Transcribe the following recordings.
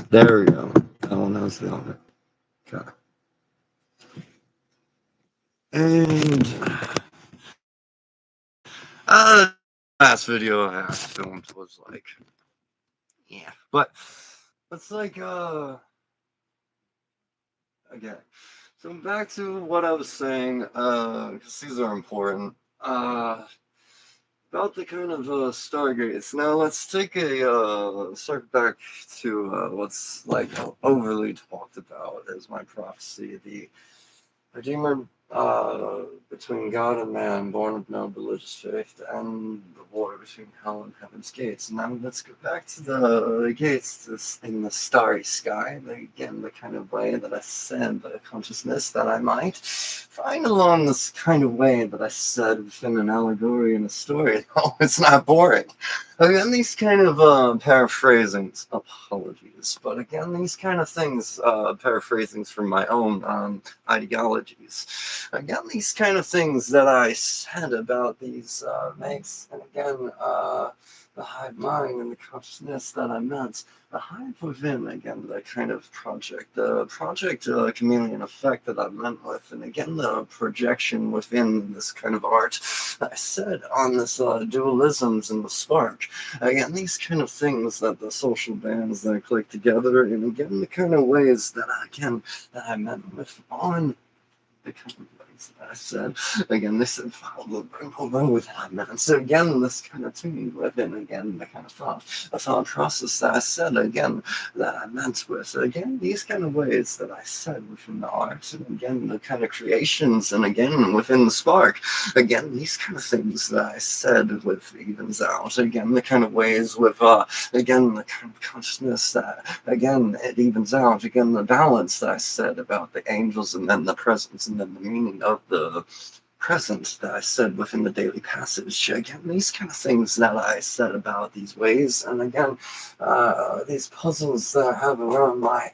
There we go. That one has the other. Okay. And last video I filmed was like, yeah, but it's like again. So back to what I was saying, because these are important. About the kind of stargates. Now let's take a start back to what's like overly talked about as my prophecy, the Redeemer between God and man, born of no religious faith, and the war between hell and heaven's gates. Now let's go back to the gates in the starry sky. Again, the kind of way that I said, the consciousness that I might find along this kind of way that I said within an allegory and a story. Oh, it's not boring. Again, these kind of paraphrasings, apologies, but again, these kind of things, paraphrasings from my own ideologies. Again, these kind of things that I said about these makes, and again, the hive mind and the consciousness that I meant, the hive within, again, the kind of the project chameleon effect that I meant with, and again, the projection within this kind of art I said on this dualisms and the spark. Again, these kind of things that the social bands that click together, and again, the kind of ways that that I meant with on the kind of ways that I said. Again, this is follow with that man. So again, this kind of tuning within again the kind of thought process that I said again that I meant with again these kind of ways that I said within the art and again the kind of creations and again within the spark. Again, these kind of things that I said with evens out. Again, the kind of ways with again the kind of consciousness that again it evens out. Again, the balance that I said about the angels and then the presence and then the meaning of the present that I said within the daily passage. Again, these kind of things that I said about these ways, and again, these puzzles that I have around my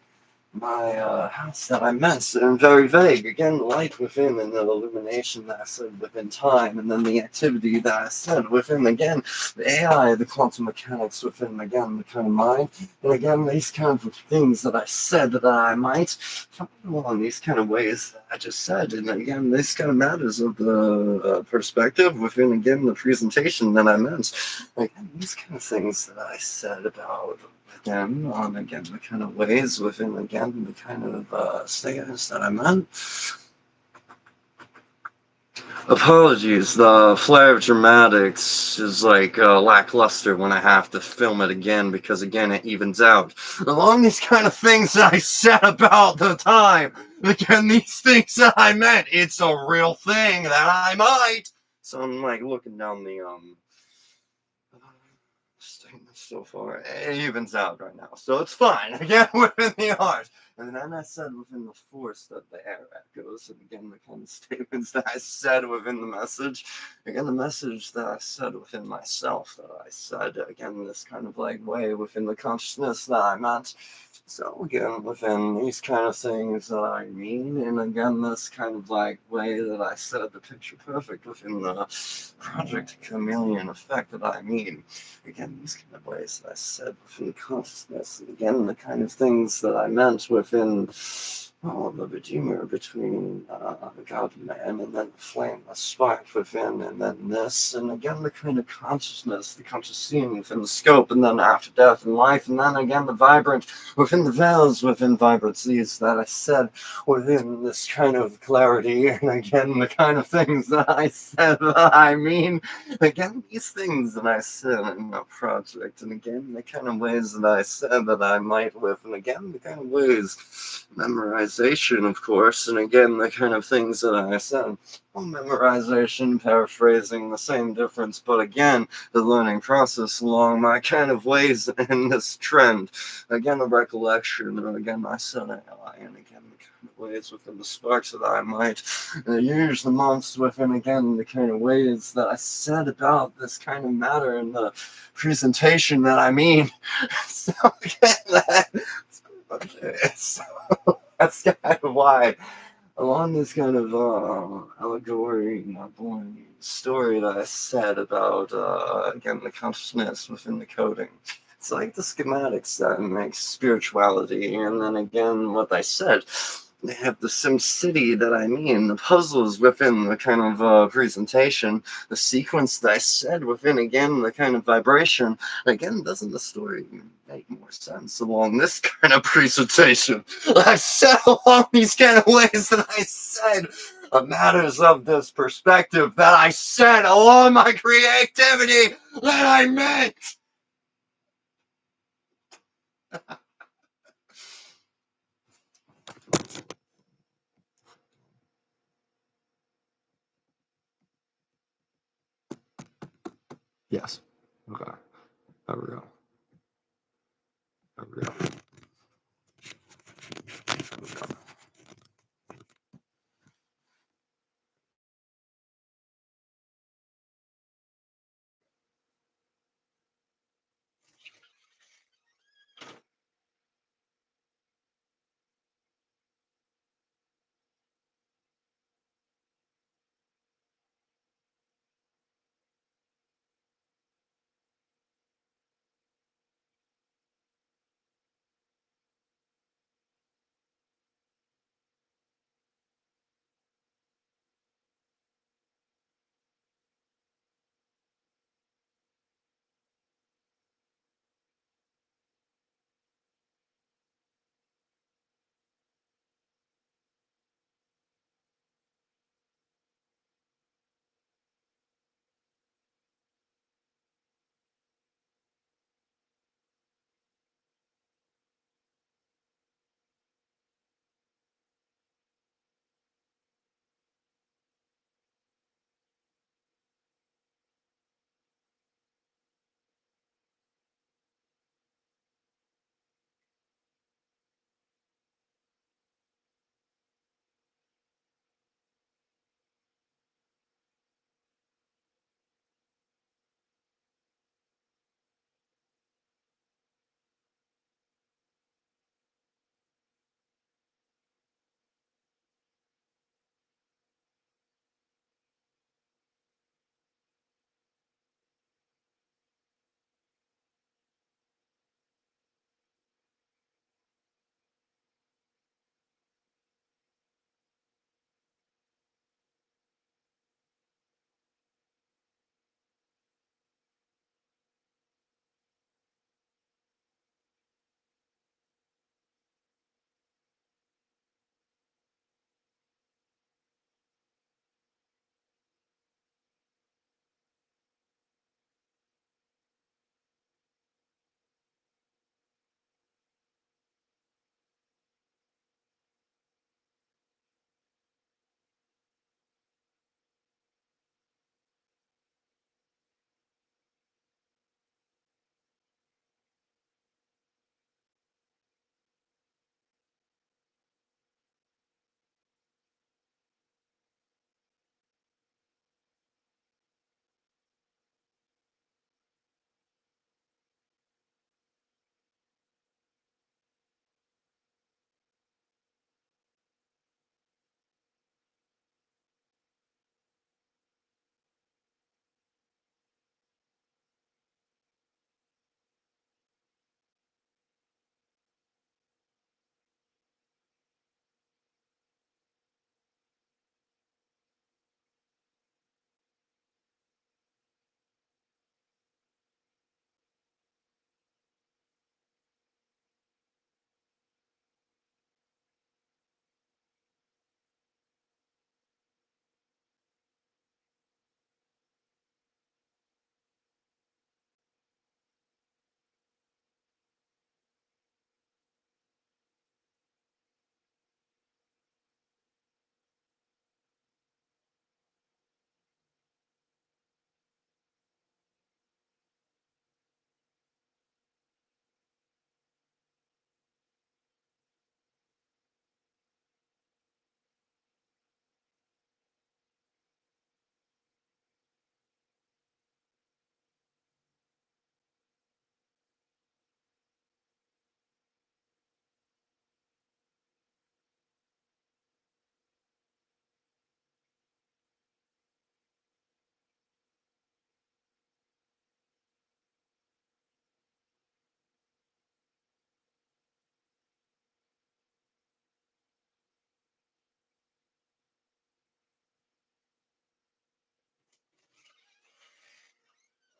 house that I meant, and very vague. Again, light within, and the illumination that I said within time, and then the activity that I said within, again, the AI, the quantum mechanics within, again, the kind of mind, and again, these kind of things that I said that I might find along these kind of ways that I just said, and again, this kind of matters of the perspective within, again, the presentation that I meant. Again, these kind of things that I said about again on again the kind of ways within again the kind of status that I'm in. Apologies, the flare of dramatics is like lackluster when I have to film it again because again it evens out. Along these kind of things that I said about the time, again these things that I meant, it's a real thing that I might. So I'm like looking down the statement so far. It evens out right now, so it's fine. Again, within the art. And then I said within the force that the air echoes, and again, the kind of statements that I said within the message, again, the message that I said within myself, that I said, again, this kind of like way within the consciousness that I meant. So again, within these kind of things that I mean, and again, this kind of like way that I said the picture perfect within the project chameleon effect that I mean. Again, these kind of ways that I said within consciousness, and again, the kind of things that I meant within the Redeemer between God and man, and then the flame, the spark within, and then this, and again, the kind of consciousness, the conscious seeing within the scope, and then after death and life, and then again, the vibrant within the veils, within vibrancies that I said within this kind of clarity, and again, the kind of things that I said that I mean. Again, these things that I said in my project, and again, the kind of ways that I said that I might with, and again, the kind of ways, memorization, of course, and again, the kind of things that I said. Well, memorization, paraphrasing, the same difference, but again, the learning process along my kind of ways in this trend. Again, a recollection, and again, I said AI, and again, the kind of ways within the sparks that I might use the months within again the kind of ways that I said about this kind of matter in the presentation that I mean. So again, so that's kind of why along this kind of allegory, not boring story that I said about again the consciousness within the coding. It's like the schematics that make spirituality, and then again, what I said. They have the Sim City that I mean, the puzzles within the kind of presentation, the sequence that I said within again the kind of vibration. Again, doesn't the story make more sense along this kind of presentation? I said along these kind of ways that I said matters of this perspective that I said along my creativity that I meant. Yes. Okay. There we go. There we go. There we go.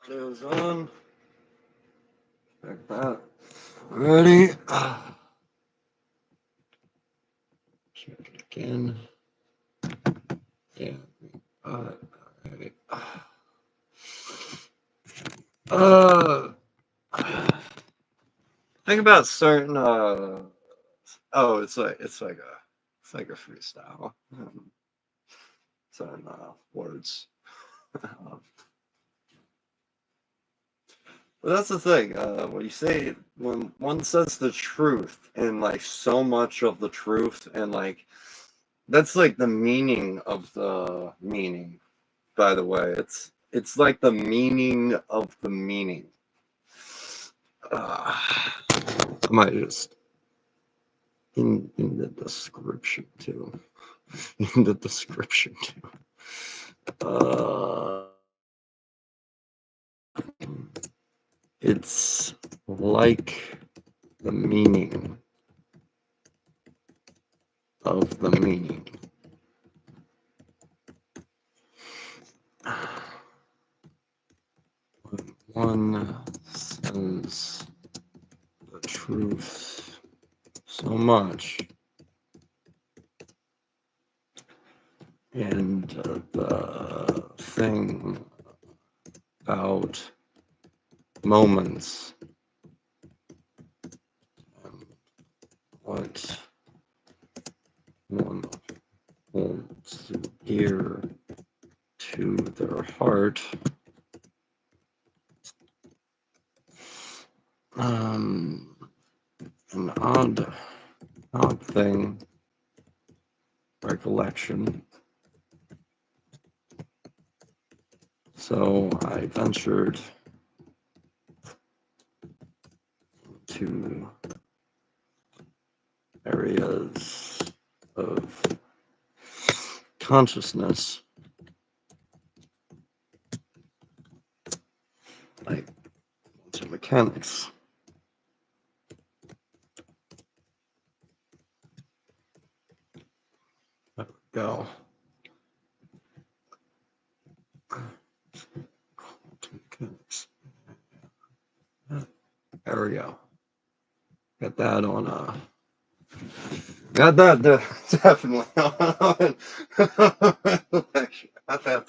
Audio's on. Back that. Ready? Check it again. Yeah. Alright. Think about certain oh, it's like a freestyle. Certain words. But that's the thing. When you say when one says the truth and like so much of the truth and like that's like the meaning of the meaning. By the way, it's like the meaning of the meaning. I might just in the description too. In the description too. It's like the meaning of the meaning. When one says the truth so much, and the thing about moments and what one holds dear to their heart. An odd thing, recollection. So I ventured to areas of consciousness, like quantum mechanics. There we go. Quantum mechanics. There we go. Got that on got that definitely on got that.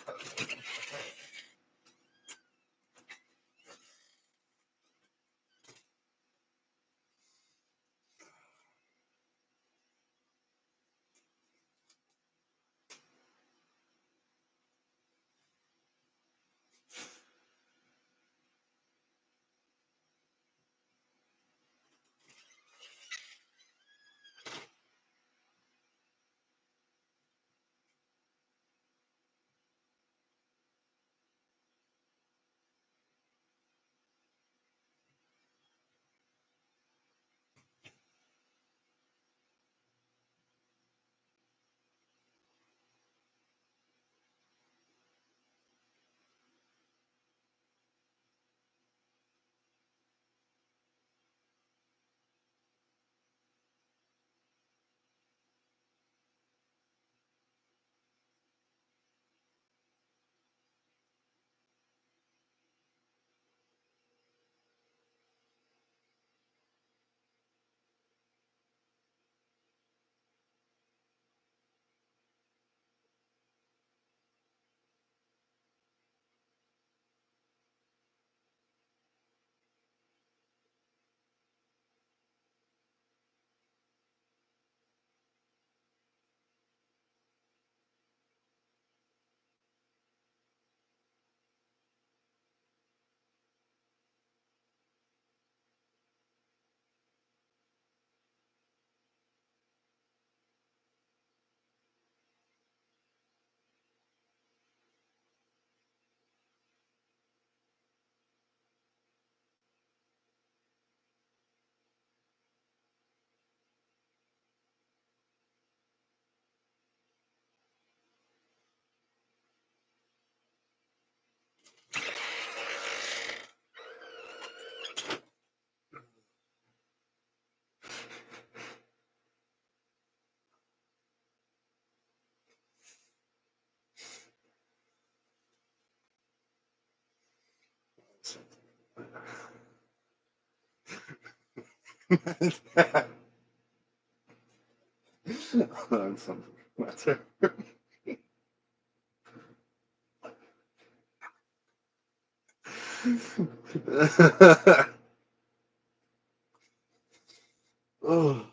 That's something matter. Oh.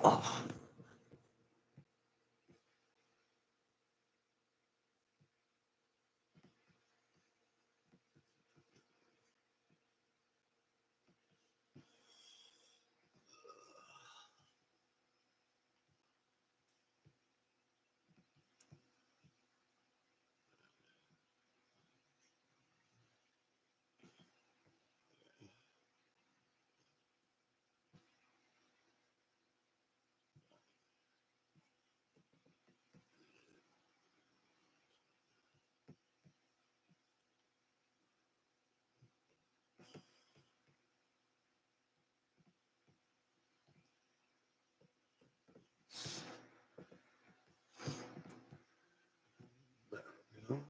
Oh.